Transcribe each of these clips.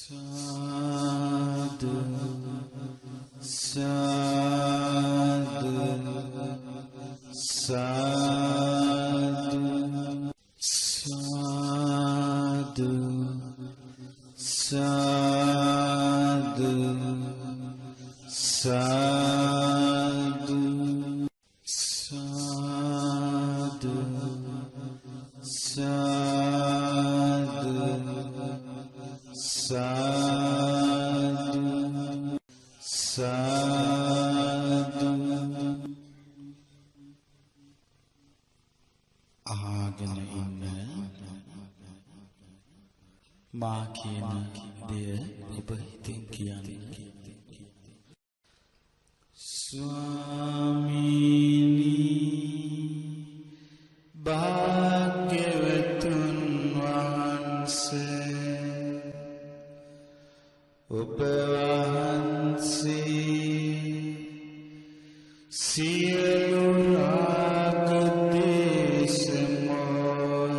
साधु साधु साधु साधु साधु साधु साधु साधु साधु साधु ආගෙන ඉන්න මා කියන දේ ඔබ හිතින් කියන්න. ස්වාමීනි භාග්‍යවතුන් වහන්සේ ඔබ වහන්සේ සියලු රාග දේශ මොහ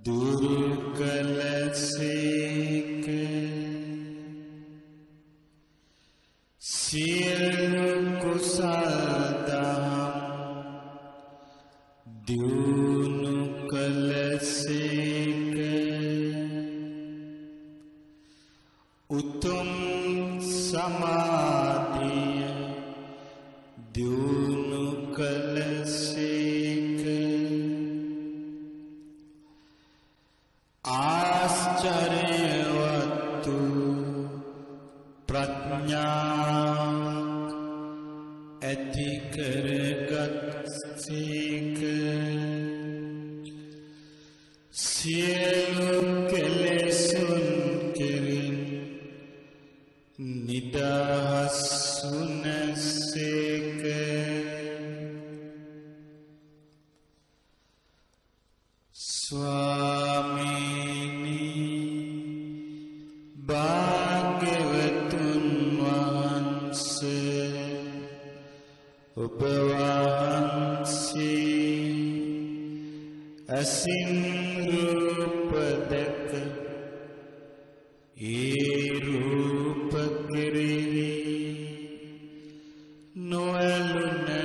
දුරු කළසේක. සියලු කුසල් දහම් දියුණු කළසේක. උතුම් සමාධිය දියුණු කළසේක. ආශ්චර්යවත් ප්‍රඥාවක් ඇති කරගත්සේක. සියලු කෙලෙසුන් කෙරෙන් නිදහස් වුණසේක. ස්වාමීනි භාග්‍යවතුන් වහන්සේ ඔබ වහන්සේ අසින් රූප දැක ඒ රූප කෙරෙහි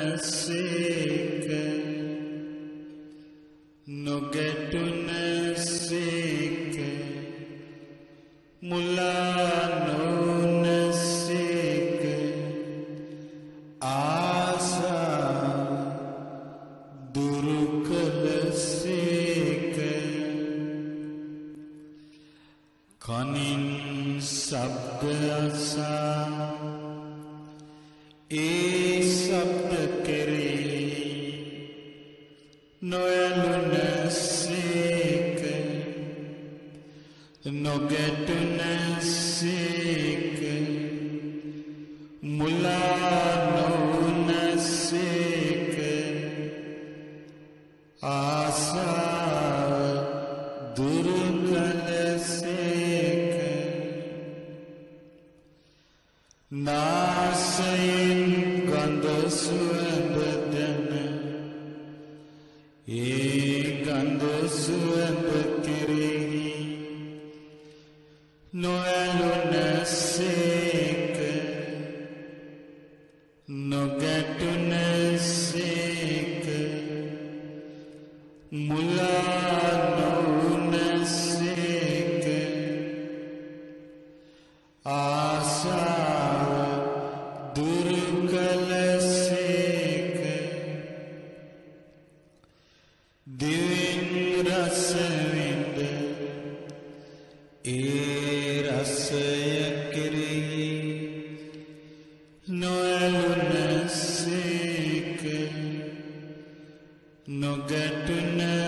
නොඇලුනසේක නොගැටුනසේක මුලා නොවුනසේක. ආසාව දුරු කළසේක. කනින් ශබ්ද අසා ඒ ශබ්ද කෙරෙහි නොඇලුනසේක නොගැටුනසේක මුලා නොවුනසේක. ආසාව දුරු කළසේක. නාසයෙන් ගඳ සුවඳ දැන ඒ ගඳ සුවඳ කෙරෙහි නොඇලුනසේක නොගැටුනසේක මුලා නොවුනසේක. ආසාව දුරු කළසේක. දිවෙන් රස විඳ ඒ රසය කෙරෙහි නොඇලුනසේක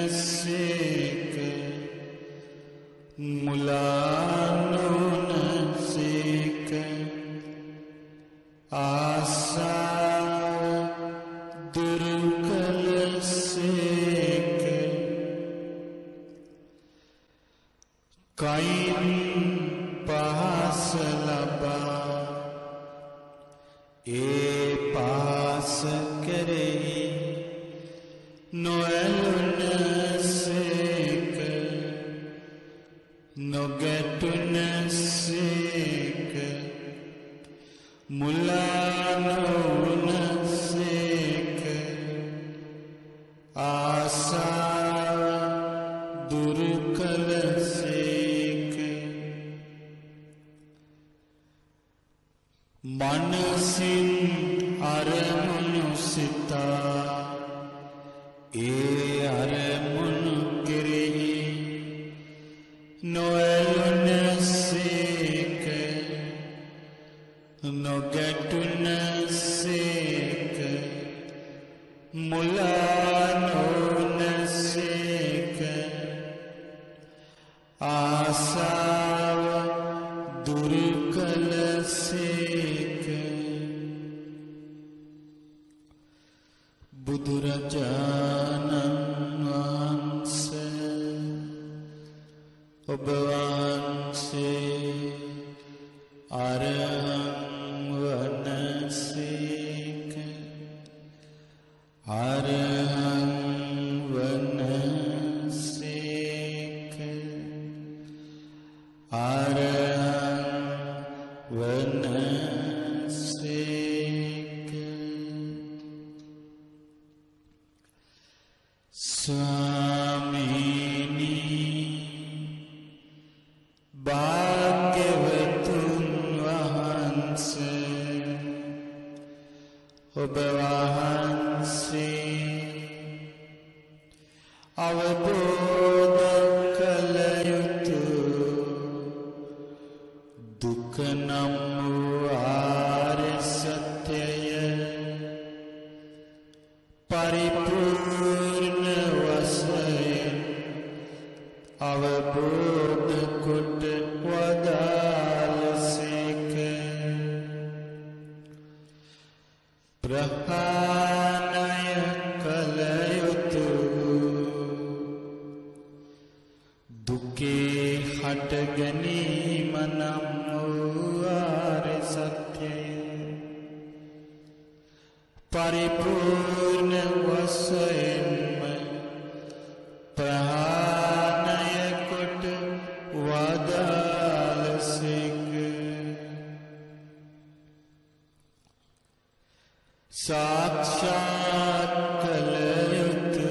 නොගැටුනසේක මුලා නොවුනසේක. ආසාව දුරු කළසේක. කයින් පහස ලබා ඒ පහස කෙරෙහි නොඇලුනසේක නොගැටුනසේක මුලා නොවුනසේක ආසාව දුරු කළසේක මනසින් අරමුණු සිතා ඒ අරමුණු කෙරෙහි නොඇලුනසේක නොගැටුනසේක මුලා නොවුනසේක ආසාව දුරු කළසේක බුදුරජාණන් වහන්සේ ඔබ වහන්සේ අරහං වනසේක අරහං වනසේක අරහං වනසේක ස්වාමීනි භාග්‍යවතුන් වහන්සේ ඔබ වහන්සේ අවබෝධ කළ යුතු දුක නම් වූ ආර්ය සත්‍යය පරිපූර්ණ වශයෙන් අවබෝධ කොට වදාළසේක ප්‍රහාණය කළ යුතු දුකේ හට ගැනීම නම් වූ ආර්ය සත්‍යය පරිපූර්ණ වශයෙන්ම ප්‍රහාණය කොට වදාළසේක සාක්ෂාත් කළ යුතු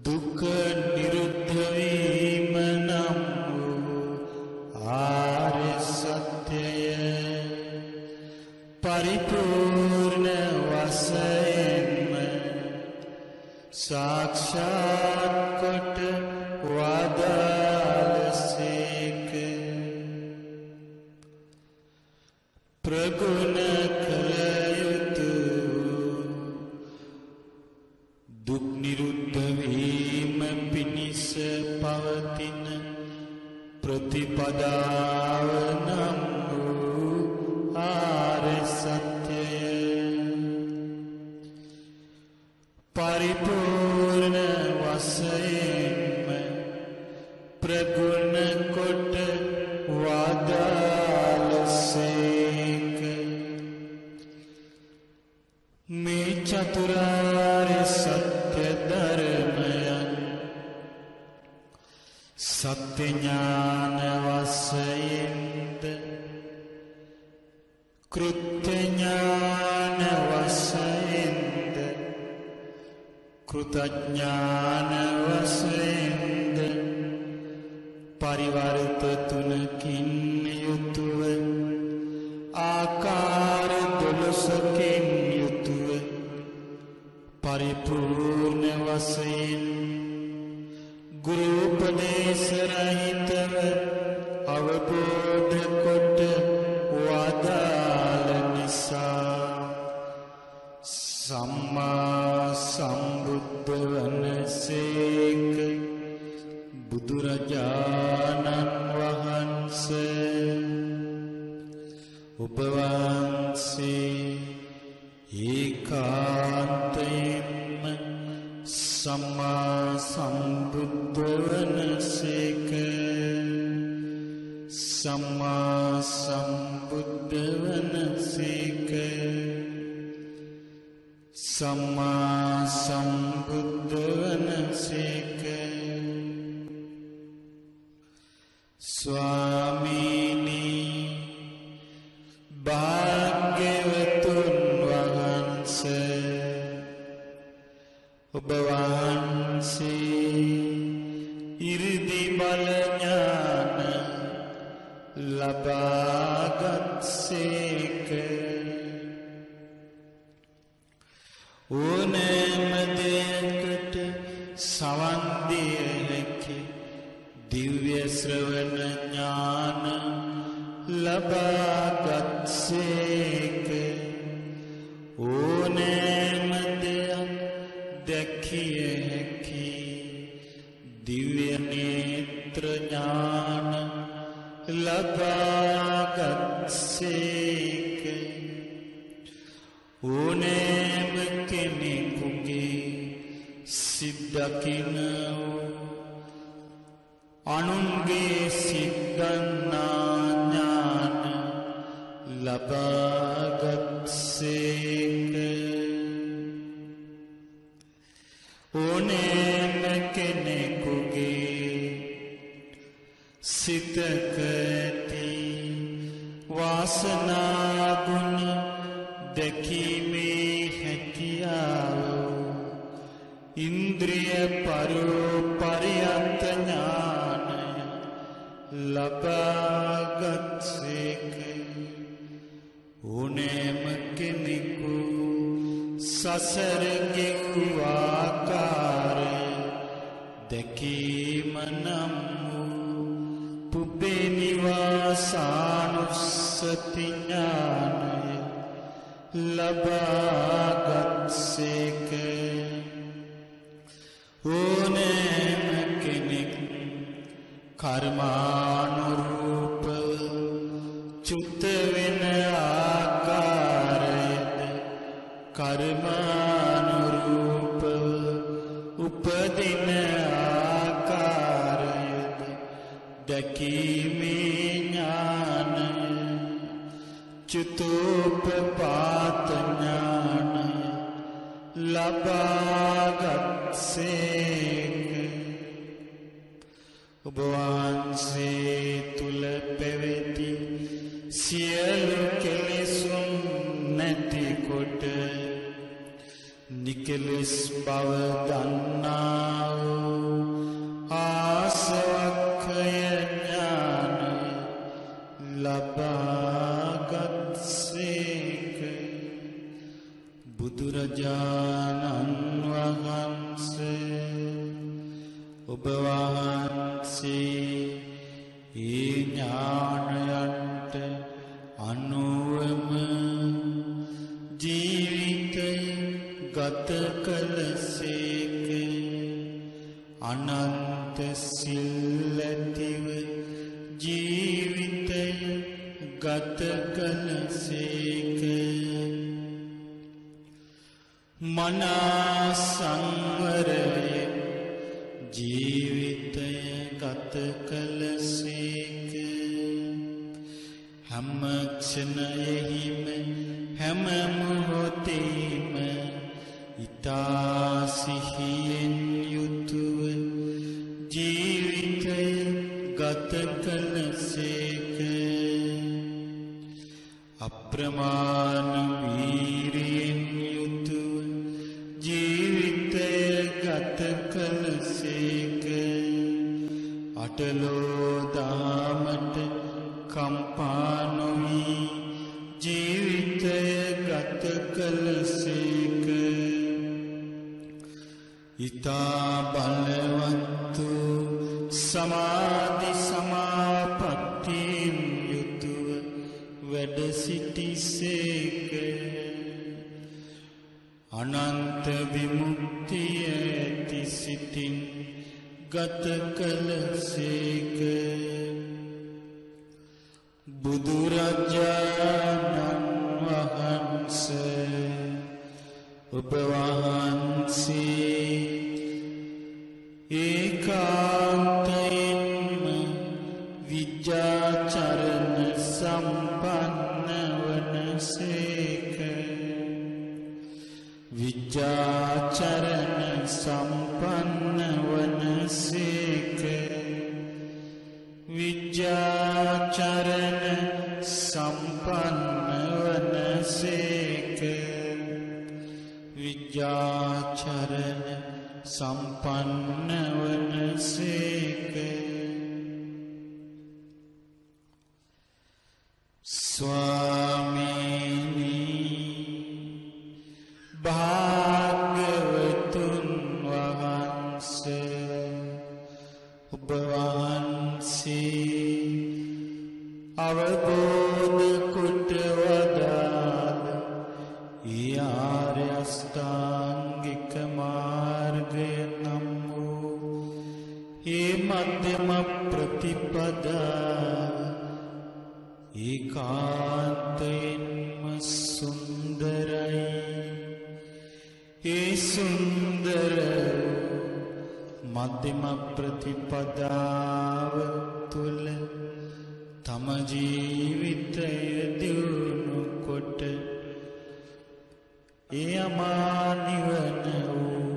දුක නිරුද්ධ වීම නම් වූ ආර්ය සත්‍යය පරිපූර්ණ වශයෙන්ම සාක්ෂාත් කොට වදාළසේක ප්‍රගුණ කළ යුතු දුක් නිරුද්ධ වීම පිණිස පවතින ප්‍රතිපදාව නම් වූ ආර්ය සත්‍යය පරිපූර්ණ වශයෙන්ම ප්‍රගුණ කොට වදාළසේක මේ චතුරාර්ය සත්‍ය ධර්මයන් සත්‍ය ඥාන වශයෙන්ද කෘත්‍ය ඥාන වශයෙන්ද කෘතඥාන වශයෙන්ද පරිවර්ත තුනකින් යුතුව ආකාර 12කින් යුතුව පරිපූර්ණ වශයෙන් ගුරු උපදේශ රහිතව අවබෝධ කොට වදාළ නිසා සම්මා සම්බුද්ධ වනසේක බුදුරජාණන් වහන්සේ ඔබ වහන්සේ ඒකාන්තයෙන්ම සම්මා සම්බුද්ධ වනසේක සම්මා සම්බුද්ධ වනසේක සම්මා සම්බුද්ධ වනසේක ස්වාමීනි භාග්‍යවතුන් වහන්සේ ඔබ වහන්සේ ඉරිදි බල ඥාන ලබාගත්සේක. ඕනෑම දෙයකට සවන් දිය හැකි දිව්‍ය ශ්‍රවණ ඥාන ලබාගත්සේක. ඕනෑම දෙයක් දැකිය හැකි දිව්‍ය නේත්‍ර ඥාන ලබාගත්සේක. ඕනෑම කෙනෙකුගේ සිත් දකින අනුන්ගේ සිත් දන්නා ඥාන ලබාගත්සේක. ඕනෑම කෙනෙකුගේ සිතක ඇති වාසනා ගුණ දැකීමේ හැකියාව ඉන්ද්‍රිය පරියන්ත ඥානය ලබාගත්සේක. ඕනෑම කෙනෙකු සසර ගෙවූ ආකාරය දැකීම නම් පුබ්බේ නිවාසානුස්සති ඥානය ලබාගත්සේක. ඕනෑම කෙනෙක් කර්මානුරූපව චුත වෙන ආකාරයද කර්මානුරූපව උපදින ආකාරයද දැකීමේ ඥානය චුතෝපපාත ඥානය ලබාගත්සේක. ඔබ වහන්සේ තුල පැවති සියලු කෙලෙසුන් නැතිකොට නිකලෙස් බව දන්නා වූ ආසවක්ඛය ඥානය ලබාගත්සේක. බුදුරජාණන් වහන්සේ ඔබ වහන්සේ ඒ ඥානයන්ට අනුවම ජීවිතය ගත කළසේක. අනන්ත සිල් ඇතිව ජීවිතය ගත කළසේක. මනා සංවරයෙන් ජීවිතය ගත කළසේක. හැම ක්ෂණයෙහිම හැම මොහොතේම ඊතා සිහියෙන් යුතුව ජීවිතය ගත කළසේක. අප්‍රමාණ වීරියෙන් යුතුව ජීවිතය ගත කළසේක. අටලෝ දහමට කම්පා නොවී ජීවිතය ගත කළසේක. ඊතා බලවත් සමාධි සමාපත්තියෙන් යුතුව වැඩ සිටිසේක. අනන්ත විමුක්තිය ඇති සිතින් ගත කළසේක. බුදුරජාණන් වහන්සේ ඔබ වහන්සේ ඒකාන්තයෙන්ම විජ්ජාචරණ සම්පන්න වනසේක. විජ්ජාචරණ සම්පන්න වනසේක. විජ්ජාචරණ සම්පන්න වනසේක විජ්ජාචරණ සම්පන්න වනසේක ස්වාමීනි භාග්‍යවතුන් වහන්සේ ඔබ වහන්සේ අවබෝධ කොට වදාළ ඒ ආර්ය අෂ්ටාංගික මාර්ගය නම් වූ ඒ මධ්‍යම ප්‍රතිපදා ඒකාන්තයෙන්ම සුන්දරයි ඒ සුන්දර මධ්‍යම ප්‍රතිපදාව තුළ තම ජීවිතය දියුණු කොට ඒ අමා නිවන වූ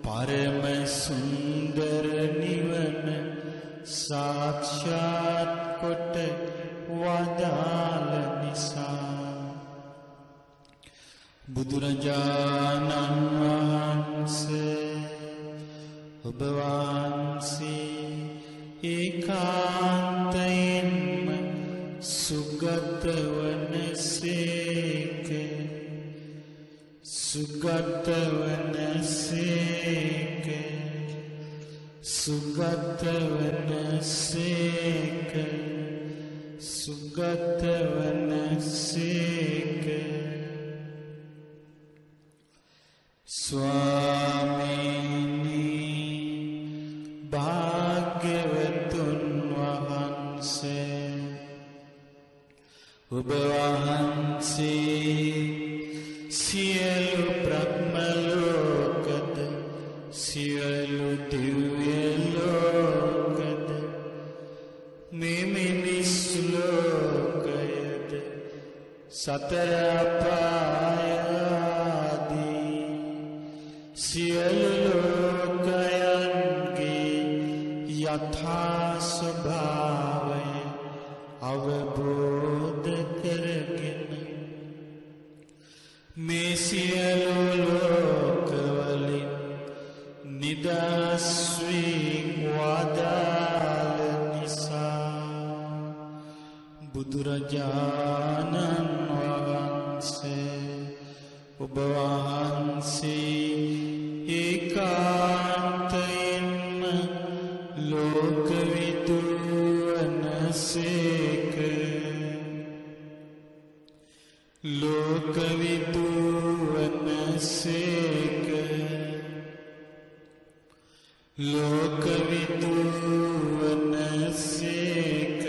පරම සුන්දර නිවන සාක්ෂාත් කොට වදාළ නිසා බුදුරජාණන් වහන්සේ ඔබ වහන්සේ ඒකාන්තයෙන්ම සුගත වනසේක සුගත වනසේක සුගත වනසේක සුගත වනසේක ස්වාමීනි භාග්‍යවතුන් වහන්සේ ඔබ වහන්සේ සියලු බ්‍රහ්ම ලෝකද සියලු දිව්‍ය ලෝකද මේ මිනිස් ලෝකයද සතර අපාය ආදී සියලු ලෝකයන්ගේ යථා ස්වභාවය අවබෝධ කරගෙන මේ සියලු ලෝකවලින් නිදහස් වී වදාළ නිසා බුදුරජාණන් වහන්සේ ඔබ වහන්සේ ඒකාන්තයෙන්ම ලෝකවිදු වනසේක ලෝකවිදු වනසේක ලෝකවිදු වනසේක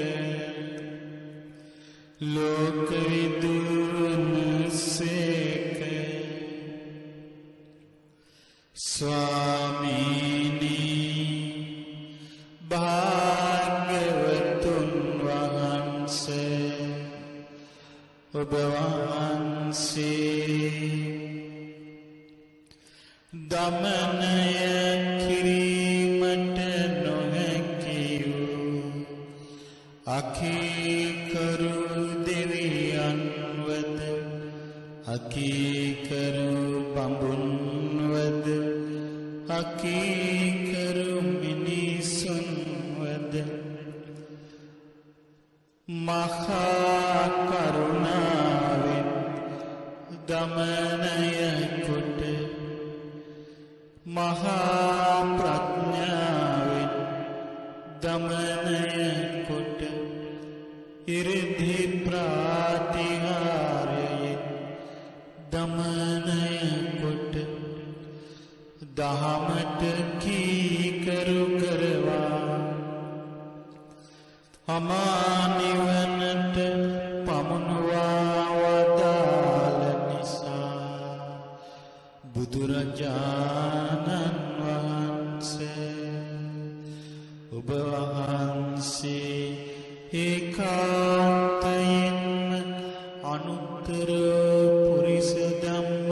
ලෝකවිදු වනසේක ස්වාමීනි භාග්‍යවතුන් වහන්සේ ඔබ වහන්සේ දමනය කිරීමට නොහැකි වූ අකීකරු දෙවියන්වද අකීකරු බඹුන්වද අකීකරු මිනිසුන්වද මහා කරුණාවෙන් දමනය කොට මහා ප්‍රඥාවෙන් දමනය කොට ඉරිදි ප්‍රාතිහාරයෙන් දමනය කොට දහමට කීකරු කරවා අමා නිවනට පමුණුවා වදාළ නිසා බුදුරජාණන් වහන්සේ ඔබ වහන්සේ ඒකාන්තයෙන්ම අනුත්තර පුරිස ධම්ම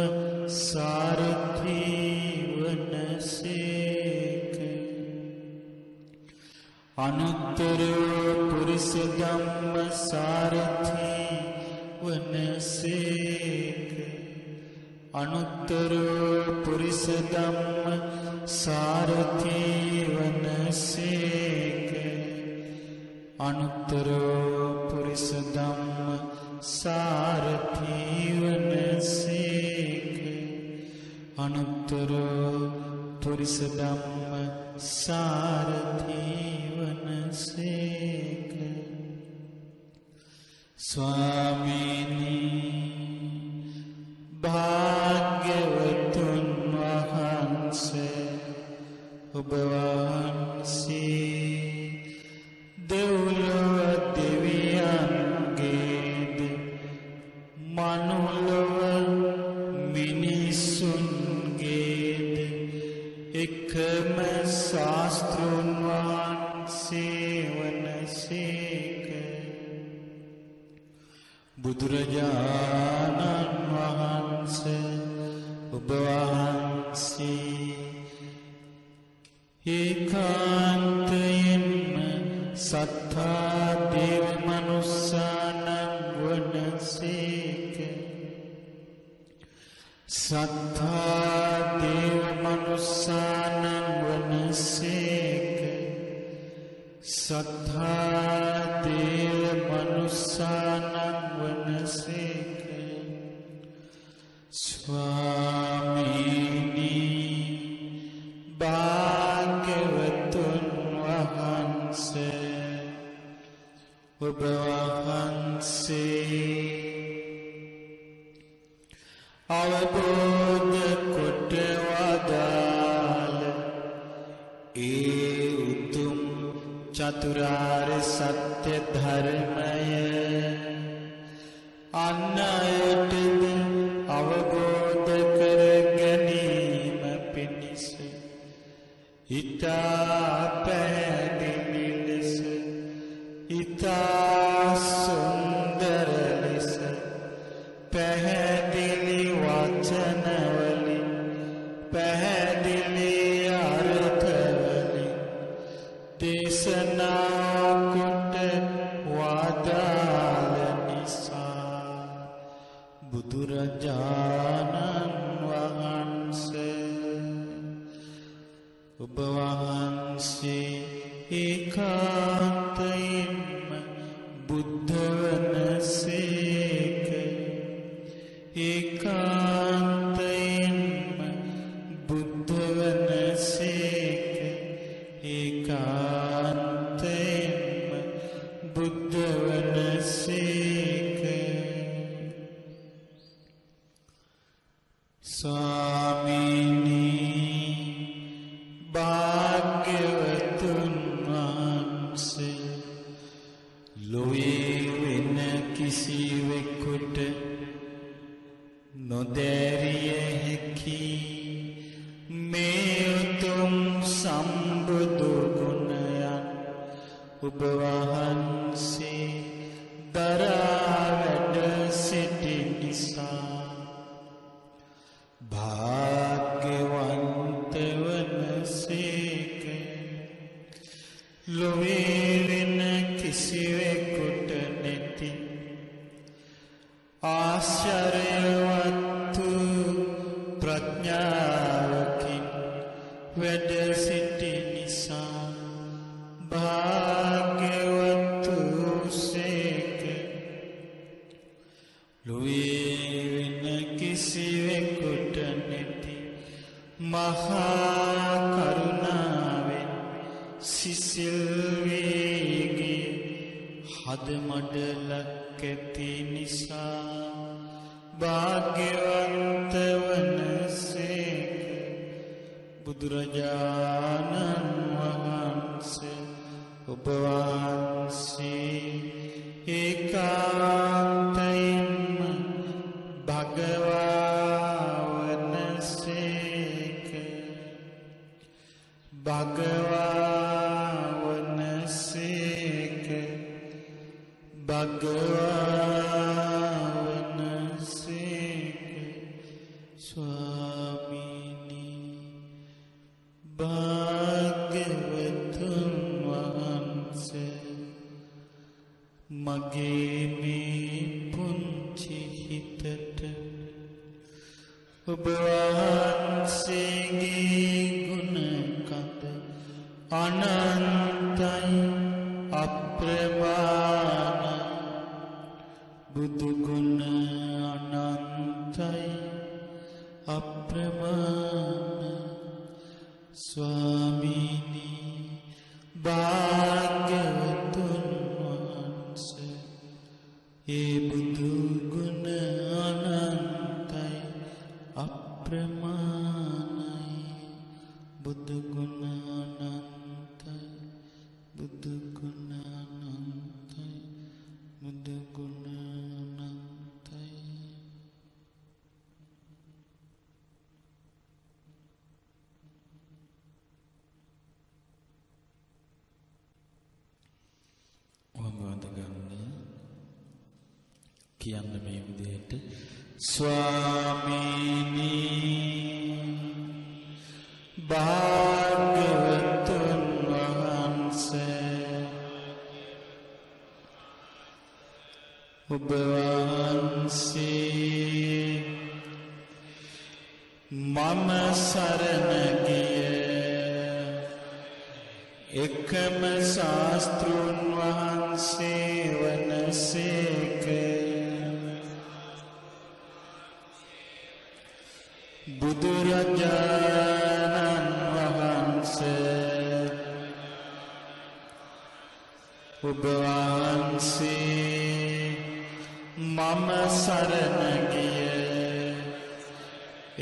සාරථී වනසේක අනුත්තර පුරිස ධම්ම සාරථි වනසේක අනුත්තර පුරිස ධම්ම සාරථි වනසේක අනුත්තර පුරිස ධම්ම සාරථි වනසේක අනුත්තර පුරිස ධම්ම සාරථි වනසේක ස්වාමීනි භාග්‍යවතුන් වහන්සේ ඔබ වහන්සේ දෙව්ලොව දෙවියන්ගේද මනුලොව මිනිසුන්ගේද එකම ශාස්තෘන් වහන්සේ වනසේක බුදුරජාණන් වහන්සේ ඔබ වහන්සේ ඒකාන්තයෙන්ම සත්තා දේව මනුස්සානං වනසේක සත්තා දේව මනුස්සානං වනසේක සත්තා දේව මනුස්සානං වනසේක ස්වාමීනි භාග්‍යවතුන් වහන්සේ ඔබ වහන්සේ අවබෝධ කොට වදාළ ඒ උතුම් චතුරාර්ය සත්‍ය ධර්මය අන් අයටද අවබෝධ කර ගැනීම පිණිස ඉතා පැහැදිලි ලෙස ඉතා සුන්දර ලෙස පැහැදිලි වචනවලින් පැහැදිලි අර්ථවලින් දේශනා කොට වදාළ නිසා බුදුරජාණන් වහන්සේ ඔබ වහන්සේ ඒකාන්තයෙන්ම බුද්ධ වනසේක ඒකාන්තයෙන්ම බුද්ධ වනසේක ඒකාන්තයෙන්ම බුද්ධ වනසේක ස්වාමීනි භාග්‍යවතුන් වහන්සේ ලොවේ වෙන කිසිවෙකුට නොදැරිය හැකි මේ උතුම් සම්බුදු ගුණයන් ඔබ වහන්සේ දරා වැඩ සිටි නිසා භාග්‍යවන්ත වනසේක ලොවේ වෙන කිසිවෙකුට නැති ආශ්චර්යවත් ප්‍රඥාවකින් වැඩ සිටි නිසා භාග්‍යවත් සේක ලොවේ වෙන කිසිවෙකුට නැති මහා කරුණාවෙන් සිසිල් වේගේ හද මඩලක් ඇති නිසා භාග්‍යවන්ත වනසේක බුදුරජාණන් වහන්සේ ඔබ වහන්සේ ඒකාන්තයෙන්ම භගවා වනසේක භගවා වනසේක භගවා වනසේක ස්වාමීනි භාග්‍යවතුන් වහන්සේ මගේ මේ පුංචි හිතට ඔබ වහන්සේගේ ගුණ කඳ අනන්තයි අප්‍රමාණ බුදු ගුණ අනන්තයි අප්‍රමාණ ස්වාමීනි භාග්‍යවතුන් වහන්සේ ඒ බුදු ගුණ අනන්තයි අප්‍රමාණයි බුදු ගුණ අනන්තයි බුදු ගුණ අනන්තයි බුදු ගුණ අනන්තයි. වමවද ගන්න කියන්න මේ විදිහට ස්වාමීනි භාග්‍යවතුන් වහන්සේ ඔබ වහන්සේ මම සරණ ගිය එකම ශාස්ත්‍රූන් වහන්සේ වනසේක බුදුරජාණන් වහන්සේ ඔබ වහන්සේ මම සරණ ගිය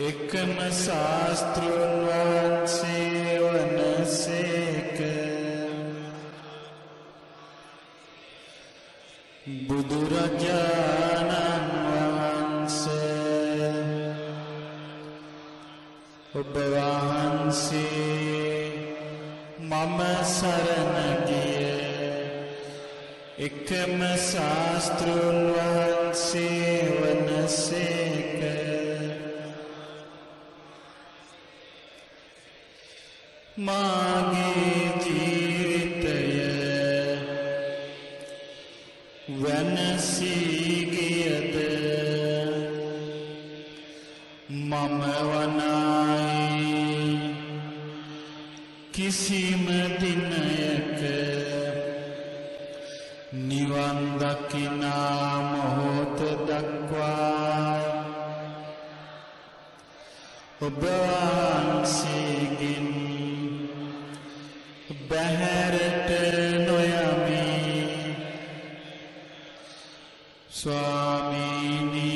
එකම ශාස්ත්‍රූන් වහන්සේ වනසේක බුදුරජාණන් වහන්සේ ඔබ වහන්සේ මම සරණ ගිය එකම ශාස්ත්‍රූන් වහන්සේ වනසේක මාගේ ජීවිතය වෙනසී ගියද මම වනායි කිසිම දිනයක නිවන් දකිනා මොහොත දක්වා ඔබ වහන්සේගෙන් බැහැරට නොයමි. ස්වාමීනි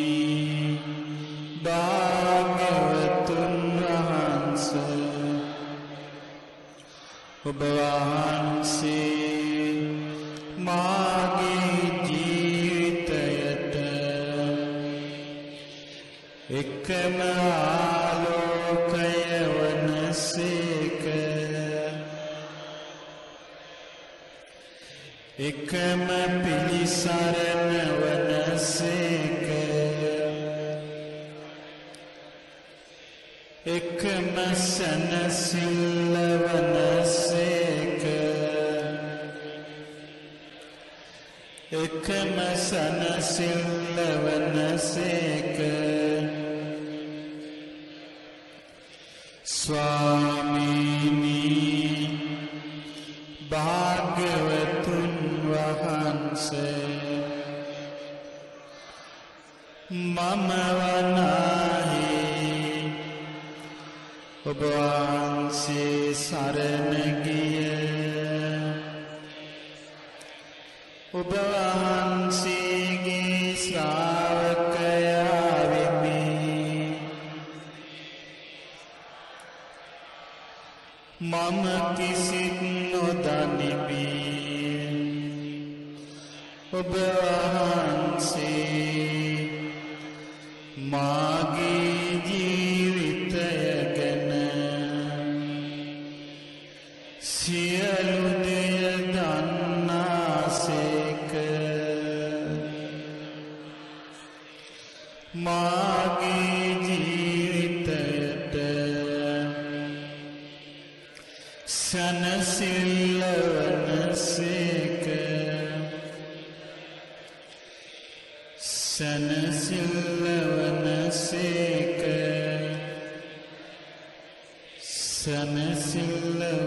භාග්‍යවතුන් වහන්සේ ඔබ වහන්සේ මාගේ ජීවිතයට එකම ආලෝකය වනසේක එකම පිළිසරණ වනසේක එකම සැනසිල්ල වනසේක එකම සැනසිල්ල වනසේක ස්වාමීනි භාග්‍යවතුන් වහන්සේ මම වනාහි ඔබ වහන්සේ සරණ ගිය ඔබ වහන්සේගේ ශ්‍රාවකයා වෙමි. මම කිසිත් නොදනිමි. ඔබ වහන්සේ මාගේ ජීවිතය ගැන සියලු දෙය දන්නාසේක. මාගේ ජීවිතයට සැනසිල්ල වනසේක. සනසිල්ලවනසේක සනසිල්ලවනසේක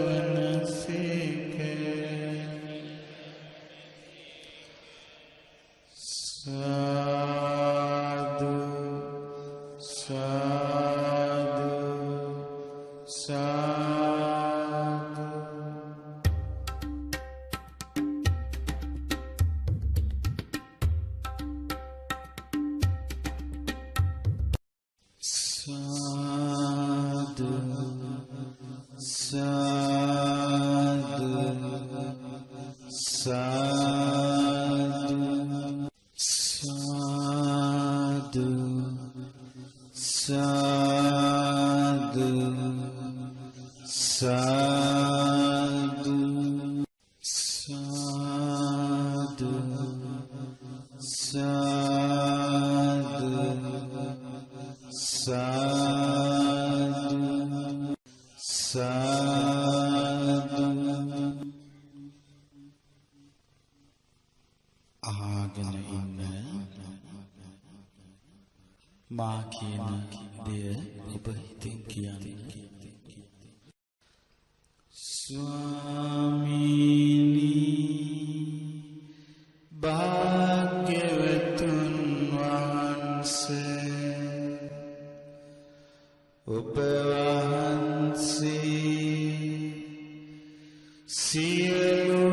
සාදු සාදු සාදු ආගෙන ඉන්න මා කියන දේ ඔබ හිතින් කියන්න. ස්වාමීනි භාග්‍යවතුන් වහන්සේ ඔබ වහන්සේ සියලු